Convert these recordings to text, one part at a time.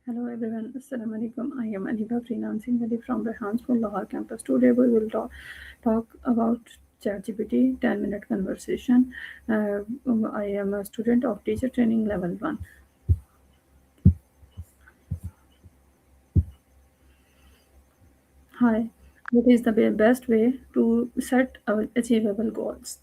Hello everyone, Assalamu alaikum. I am Aniba freelancing Valley from Rehanspool, Lahore campus. Today we will talk about ChatGPT 10-minute conversation. I am a student of teacher training level 1. Hi, what is the best way to set our achievable goals?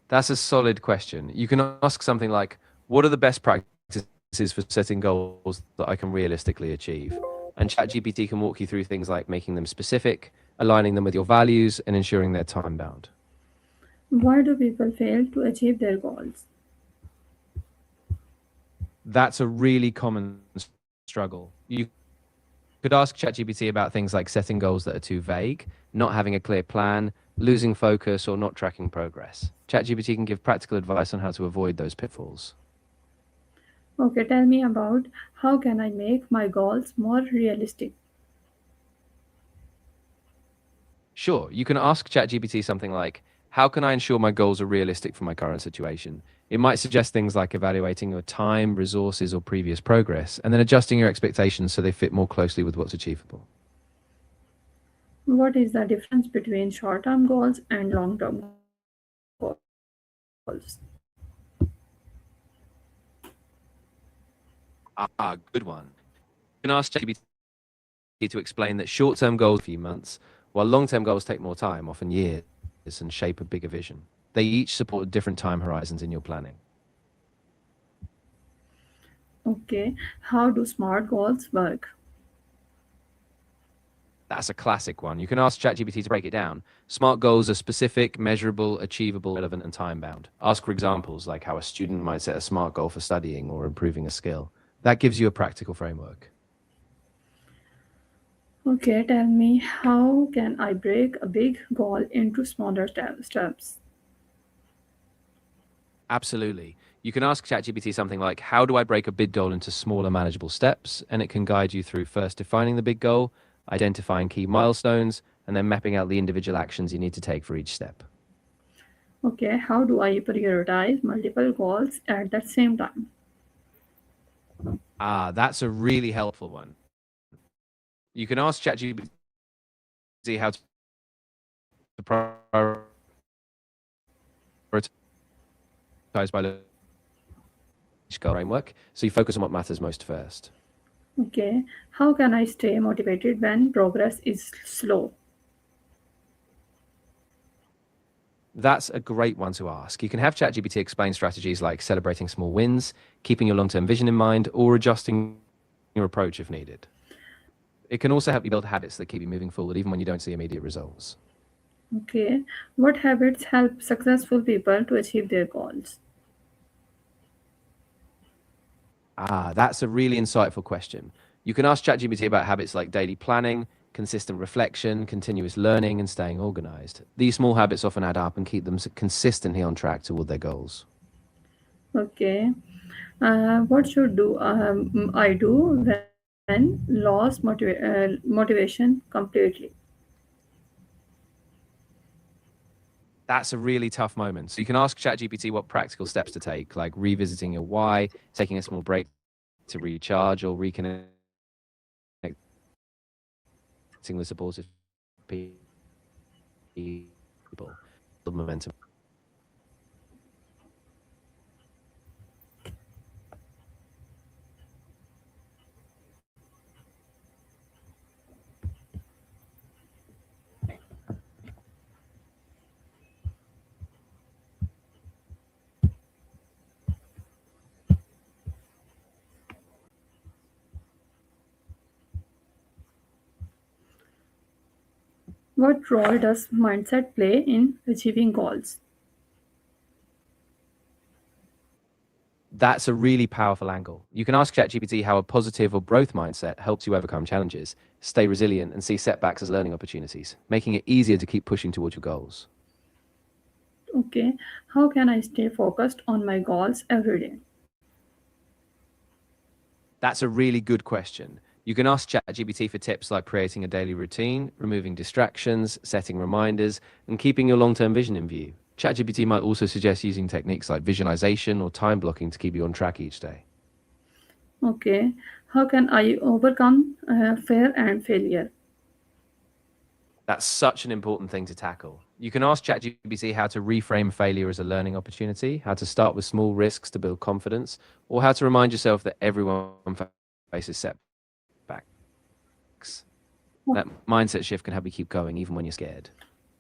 That's a solid question. You can ask something like, what are the best practices for setting goals that I can realistically achieve? And ChatGPT can walk you through things like making them specific, aligning them with your values, and ensuring they're time bound. Why do people fail to achieve their goals? That's a really common struggle. You could ask ChatGPT about things like setting goals that are too vague, not having a clear plan, losing focus, or not tracking progress. ChatGPT can give practical advice on how to avoid those pitfalls. Okay, tell me about how can I make my goals more realistic? Sure, you can ask ChatGPT something like, how can I ensure my goals are realistic for my current situation? It might suggest things like evaluating your time, resources, or previous progress, and then adjusting your expectations so they fit more closely with what's achievable. What is the difference between short-term goals and long-term goals? Good one. You can ask ChatGPT to explain that short-term goals take a few months, while long-term goals take more time, often years, and shape a bigger vision. They each support different time horizons in your planning. Okay, how do SMART goals work? That's a classic one. You can ask ChatGPT to break it down. SMART goals are specific, measurable, achievable, relevant, and time bound. Ask for examples like how a student might set a SMART goal for studying or improving a skill. That gives you a practical framework. Okay, tell me, how can I break a big goal into smaller steps? Absolutely. You can ask ChatGPT something like, how do I break a big goal into smaller, manageable steps? And it can guide you through first defining the big goal, identifying key milestones, and then mapping out the individual actions you need to take for each step. Okay, how do I prioritize multiple goals at the same time? That's a really helpful one. You can ask ChatGPT how to prioritize by each goal framework, so you focus on what matters most first. Okay, how can I stay motivated when progress is slow? That's a great one to ask. You can have ChatGPT explain strategies like celebrating small wins, keeping your long-term vision in mind, or adjusting your approach if needed. It can also help you build habits that keep you moving forward even when you don't see immediate results. Okay, what habits help successful people to achieve their goals? That's a really insightful question. You can ask ChatGPT about habits like daily planning, consistent reflection, continuous learning, and staying organized. These small habits often add up and keep them consistently on track toward their goals. Okay, what should do I do when lost motivation completely? That's a really tough moment. So you can ask ChatGPT what practical steps to take, like revisiting your why, taking a small break to recharge, or reconnecting with supportive people. Build momentum. What role does mindset play in achieving goals? That's a really powerful angle. You can ask ChatGPT how a positive or growth mindset helps you overcome challenges, stay resilient, and see setbacks as learning opportunities, making it easier to keep pushing towards your goals. Okay, how can I stay focused on my goals every day? That's a really good question. You can ask ChatGPT for tips like creating a daily routine, removing distractions, setting reminders, and keeping your long term vision in view. ChatGPT might also suggest using techniques like visualization or time blocking to keep you on track each day. Okay. How can I overcome fear and failure? That's such an important thing to tackle. You can ask ChatGPT how to reframe failure as a learning opportunity, how to start with small risks to build confidence, or how to remind yourself that everyone faces setbacks. That mindset shift can help you keep going even when you're scared.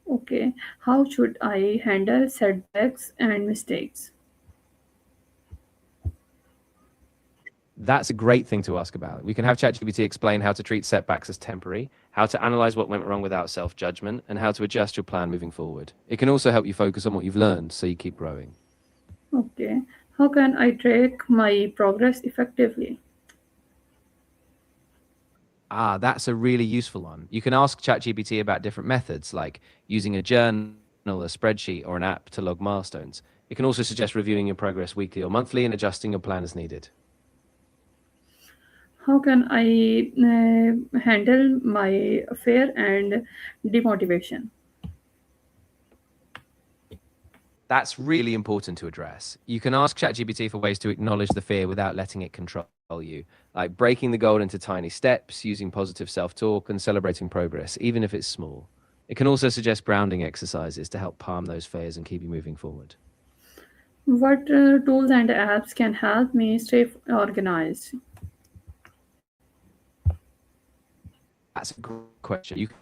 Okay. How should I handle setbacks and mistakes? That's a great thing to ask about. We can have ChatGPT explain how to treat setbacks as temporary, how to analyze what went wrong without self judgment, and how to adjust your plan moving forward. It can also help you focus on what you've learned so you keep growing. Okay. How can I track my progress effectively? That's a really useful one. You can ask ChatGPT about different methods, like using a journal, a spreadsheet, or an app to log milestones. It can also suggest reviewing your progress weekly or monthly and adjusting your plan as needed. How can I handle my fear and demotivation? That's really important to address. You can ask ChatGPT for ways to acknowledge the fear without letting it control you, like breaking the goal into tiny steps, using positive self talk, and celebrating progress, even if it's small. It can also suggest grounding exercises to help calm those fears and keep you moving forward. What tools and apps can help me stay organized? That's a great question. You can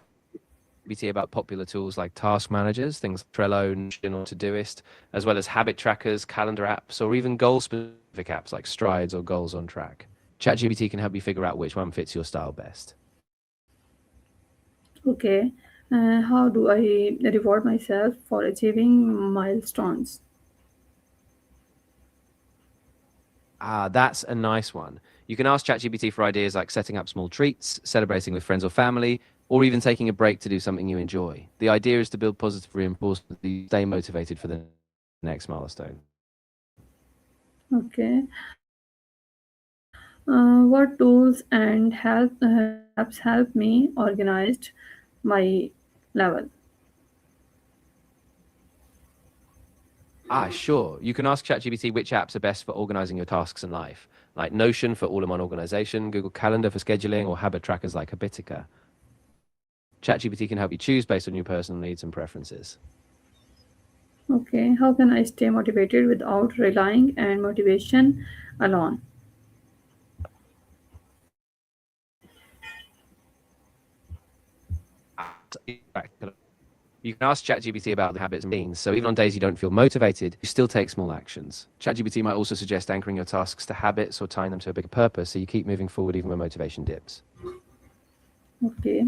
ChatGPT about popular tools like task managers, things like Trello, Notion, or Todoist, as well as habit trackers, calendar apps, or even goal specific apps like Strides or Goals on Track. ChatGPT can help you figure out which one fits your style best. Okay. How do I reward myself for achieving milestones? That's a nice one. You can ask ChatGPT for ideas like setting up small treats, celebrating with friends or family, or even taking a break to do something you enjoy. The idea is to build positive reinforcement so you stay motivated for the next milestone. Okay. What tools and apps help me organize my level? Sure. You can ask ChatGPT which apps are best for organizing your tasks in life, like Notion for all-in-one organization, Google Calendar for scheduling, or habit trackers like Habitica. ChatGPT can help you choose based on your personal needs and preferences. Okay. How can I stay motivated without relying on motivation alone? You can ask ChatGPT about the habits and routines, so even on days you don't feel motivated, you still take small actions. ChatGPT might also suggest anchoring your tasks to habits or tying them to a bigger purpose so you keep moving forward even when motivation dips. Okay.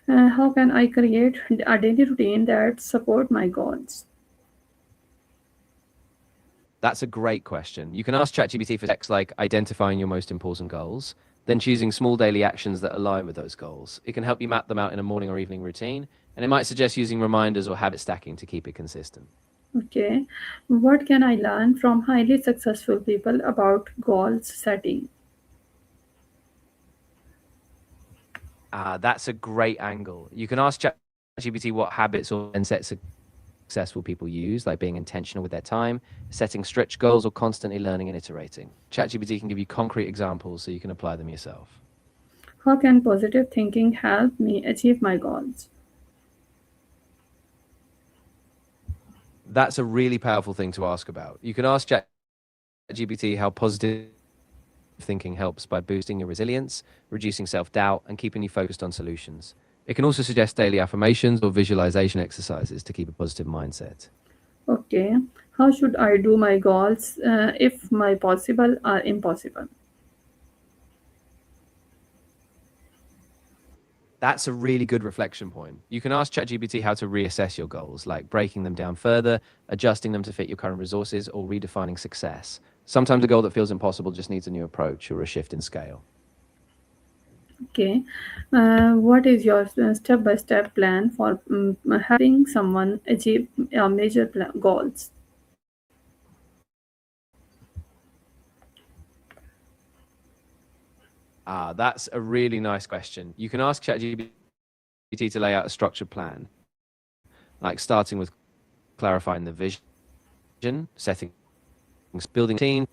How can I create a daily routine that support my goals? That's a great question. You can ask ChatGPT for text like identifying your most important goals, then choosing small daily actions that align with those goals. It can help you map them out in a morning or evening routine, and it might suggest using reminders or habit stacking to keep it consistent. Okay. What can I learn from highly successful people about goals setting? That's a great angle. You can ask ChatGPT what habits or mindsets successful people use, like being intentional with their time, setting stretch goals, or constantly learning and iterating. ChatGPT can give you concrete examples so you can apply them yourself. How can positive thinking help me achieve my goals? That's a really powerful thing to ask about. You can ask ChatGPT how positive thinking helps by boosting your resilience, reducing self doubt, and keeping you focused on solutions. It can also suggest daily affirmations or visualization exercises to keep a positive mindset. Okay. How should I do my goals if my possible are impossible? That's a really good reflection point. You can ask ChatGPT how to reassess your goals, like breaking them down further, adjusting them to fit your current resources, or redefining success. Sometimes a goal that feels impossible just needs a new approach or a shift in scale. Okay. What is your step by step plan for helping someone achieve major goals? That's a really nice question. You can ask ChatGPT to lay out a structured plan, like starting with clarifying the vision, setting, building a team,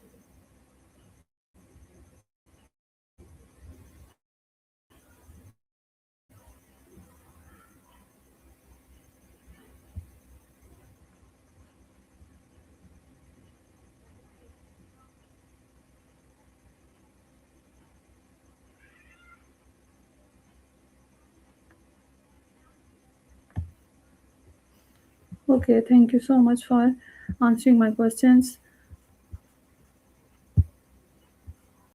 Okay, thank you so much for answering my questions.